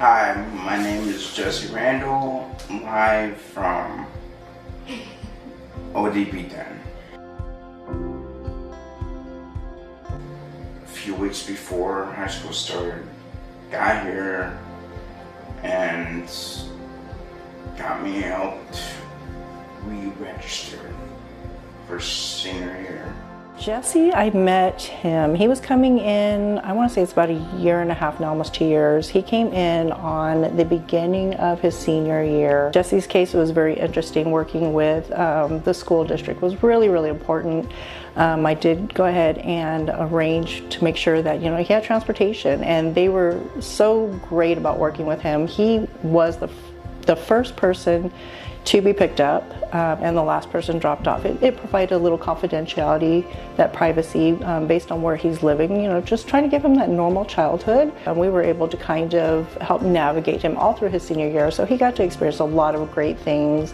Hi, my name is Jesse Randall, live from ODB Den. A few weeks before high school started, got here and got me helped re-register for senior year. Jesse, I met him. He was coming in, I want to say it's about a year and a half now, almost 2 years. He came in on the beginning of his senior year. Jesse's case was very interesting. Working with the school district was really, really important. I did go ahead and arrange to make sure that, he had transportation, and they were so great about working with him. He was the first person to be picked up and the last person dropped off. It provided a little confidentiality, that privacy based on where he's living, just trying to give him that normal childhood. And we were able to kind of help navigate him all through his senior year. So he got to experience a lot of great things,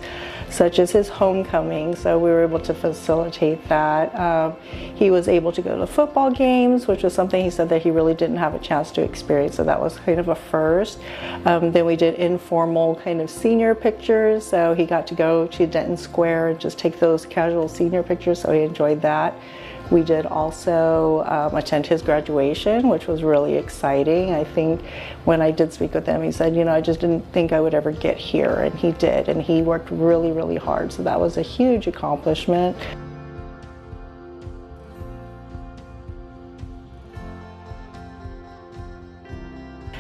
such as his homecoming. So we were able to facilitate that. He was able to go to football games, which was something he said that he really didn't have a chance to experience. So that was kind of a first. Then we did informal kind of senior pictures. So he got to go to Denton Square and just take those casual senior pictures. So he enjoyed that. We did also attend his graduation, which was really exciting. I think when I did speak with him, he said, I just didn't think I would ever get here, and he did, and he worked really, really hard. So that was a huge accomplishment.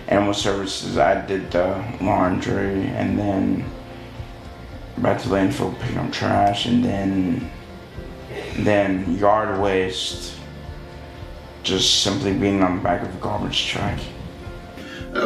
Animal services, I did the laundry, and then back to landfill picking up trash, and then yard waste, just simply being on the back of a garbage truck.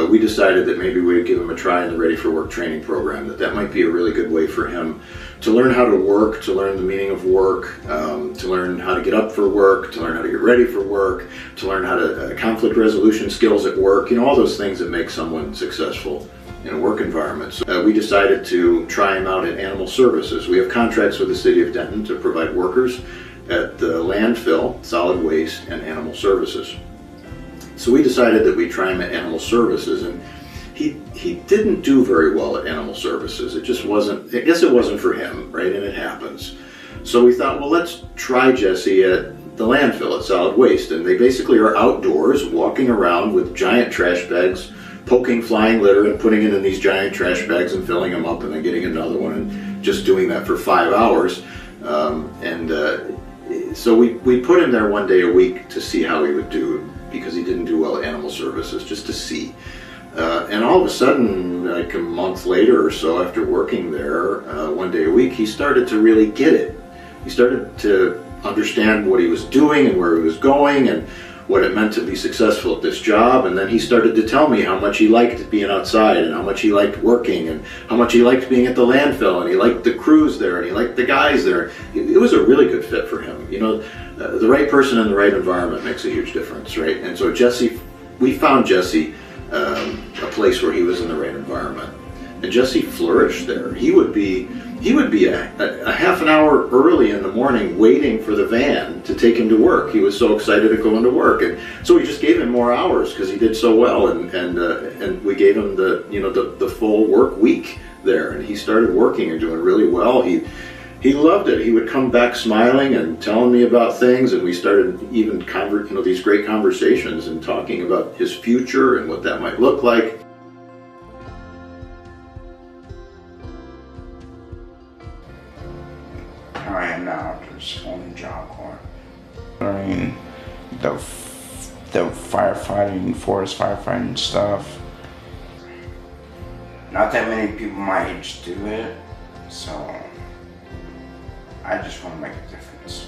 We decided that maybe we'd give him a try in the Ready for Work training program, that might be a really good way for him to learn how to work, to learn the meaning of work, to learn how to get up for work, to learn how to get ready for work, to learn how to conflict resolution skills at work, all those things that make someone successful in a work environment. So, we decided to try him out at Animal Services. We have contracts with the City of Denton to provide workers at the landfill, solid waste, and animal services. So we decided that we'd try him at Animal Services, and he didn't do very well at Animal Services. It just wasn't, I guess it wasn't for him, right? And it happens. So we thought, well, let's try Jesse at the landfill, at solid waste. And they basically are outdoors, walking around with giant trash bags, poking flying litter and putting it in these giant trash bags and filling them up and then getting another one, and just doing that for 5 hours. So we put him there one day a week to see how he would do, because he didn't do well at Animal Services, just to see. And all of a sudden, like a month later or so after working there one day a week, he started to really get it. He started to understand what he was doing and where he was going and what it meant to be successful at this job. And then he started to tell me how much he liked being outside, and how much he liked working, and how much he liked being at the landfill, and he liked the crews there, and he liked the guys there. It was a really good fit for him. The right person in the right environment makes a huge difference, right? And so we found Jesse a place where he was in the right environment, and Jesse flourished there. He would be a half an hour early in the morning waiting for the van to take him to work. He was so excited to go into work, and so we just gave him more hours because he did so well, and we gave him the full work week there, and he started working and doing really well. He loved it. He would come back smiling and telling me about things, and we started even these great conversations and talking about his future and what that might look like. I am now just on the job corps. Learning the firefighting, forest firefighting stuff. Not that many people my age do it, so I just want to make a difference.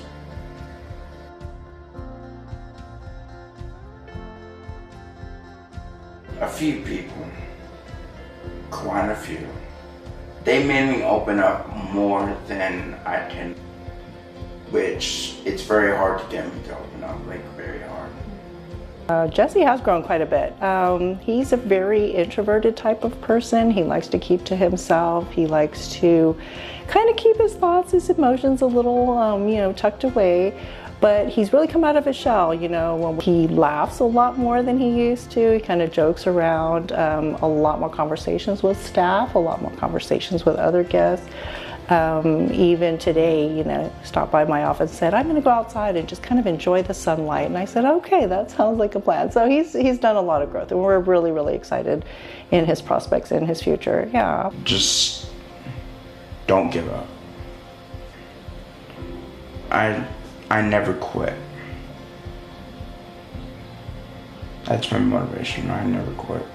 A few people, quite a few. They made me open up more than I can, which it's very hard to get me to open up, very hard. Jesse has grown quite a bit. He's a very introverted type of person. He likes to keep to himself. He likes to kind of keep his thoughts, his emotions a little, tucked away. But he's really come out of his shell, you know. When he laughs a lot more than he used to. He kind of jokes around, a lot more conversations with staff, a lot more conversations with other guests. Even today, you know, stopped by my office and said, I'm going to go outside and just kind of enjoy the sunlight. And I said, okay, that sounds like a plan. So he's done a lot of growth, and we're really, really excited in his prospects and his future. Yeah. Just don't give up. I never quit. That's my motivation. I never quit.